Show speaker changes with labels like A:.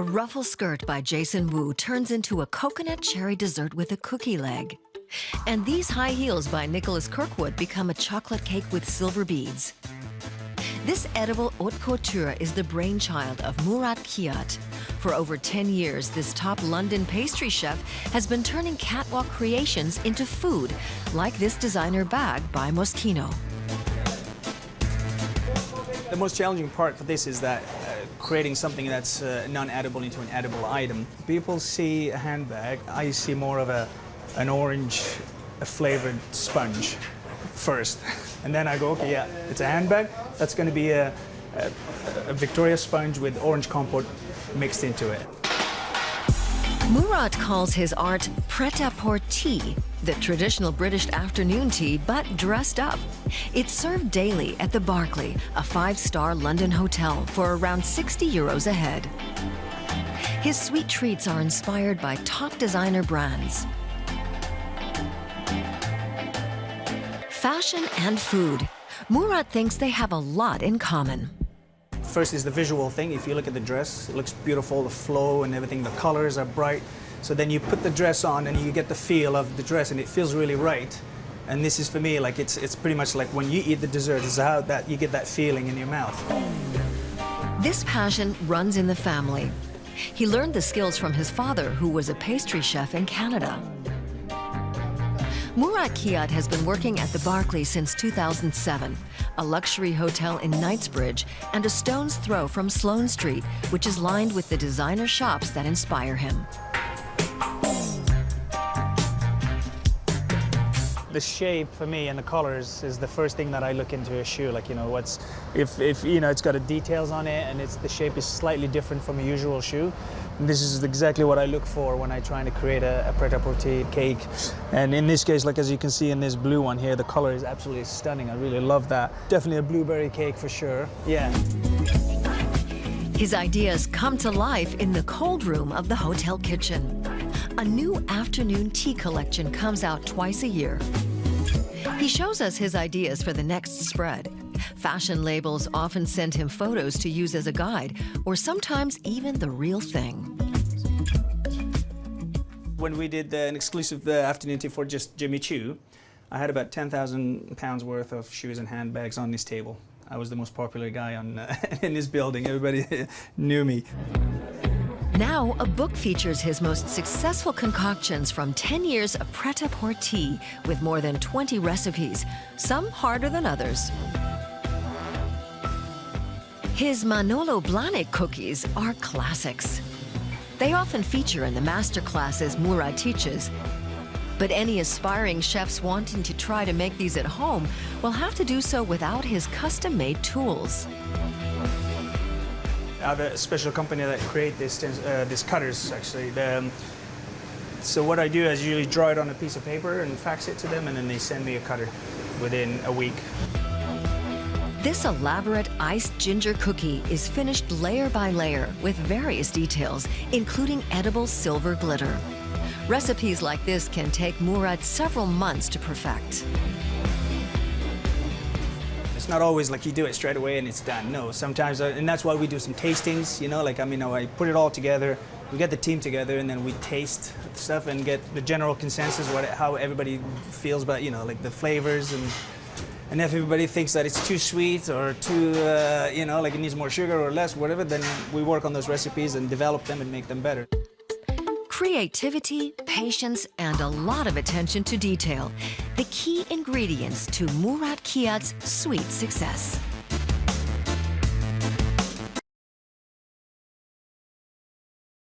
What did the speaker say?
A: A ruffle skirt by Jason Wu turns into a coconut cherry dessert with a cookie leg. And these high heels by Nicholas Kirkwood become a chocolate cake with silver beads. This edible haute couture is the brainchild of Mourad Khiat. For over 10 years, this top London pastry chef has been turning catwalk creations into food, like this designer bag by Moschino.
B: The most challenging part for this is that creating something that's non-edible into an edible item. People see a handbag, I see more of an orange flavored sponge first. And then I go, okay, yeah, it's a handbag. That's going to be a Victoria sponge with orange compote mixed into it.
A: Mourad calls his art Prêt-à-portea, the traditional British afternoon tea, but dressed up. It's served daily at the Berkeley, a 5-star London hotel, for around €60 a head. His sweet treats are inspired by top designer brands. Fashion and food. Mourad thinks they have a lot in common.
B: First is the visual thing. If you look at the dress, it looks beautiful, the flow and everything, the colors are bright. So then you put the dress on and you get the feel of the dress and it feels really right. And this is for me, like it's pretty much like when you eat the dessert, it's how that you get that feeling in your mouth.
A: This passion runs in the family. He learned the skills from his father, who was a pastry chef in Canada. Mourad Khiat has been working at the Berkeley since 2007, a luxury hotel in Knightsbridge and a stone's throw from Sloane Street, which is lined with the designer shops that inspire him.
B: The shape for me and the colors is the first thing that I look into a shoe. Like, you know, if you know, it's got details on it and the shape is slightly different from a usual shoe. And this is exactly what I look for when I'm trying to create a Prêt-à-porter cake. And in this case, like as you can see in this blue one here, the color is absolutely stunning. I really love that. Definitely a blueberry cake for sure. Yeah.
A: His ideas come to life in the cold room of the hotel kitchen. A new afternoon tea collection comes out twice a year. He shows us his ideas for the next spread. Fashion labels often send him photos to use as a guide, or sometimes even the real thing.
B: When we did an exclusive afternoon tea for just Jimmy Choo, I had about £10,000 worth of shoes and handbags on this table. I was the most popular guy in this building. Everybody knew me.
A: Now, a book features his most successful concoctions from 10 years of Prêt-à-porter with more than 20 recipes, some harder than others. His Manolo Blahnik cookies are classics. They often feature in the master classes Mourad teaches. But any aspiring chefs wanting to try to make these at home will have to do so without his custom-made tools.
B: I have a special company that create these cutters, actually. So what I do is usually draw it on a piece of paper and fax it to them, and then they send me a cutter within a week.
A: This elaborate iced ginger cookie is finished layer by layer with various details, including edible silver glitter. Recipes like this can take Mourad several months to perfect.
B: It's not always like you do it straight away and it's done. No, sometimes, and that's why we do some tastings, you know, like, I mean, I put it all together, we get the team together, and then we taste stuff and get the general consensus, how everybody feels about, you know, like the flavors, and if everybody thinks that it's too sweet or too, you know, like it needs more sugar or less, whatever, then we work on those recipes and develop them and make them better.
A: Creativity, patience, and a lot of attention to detail. The key ingredients to Mourad Khiat's sweet success.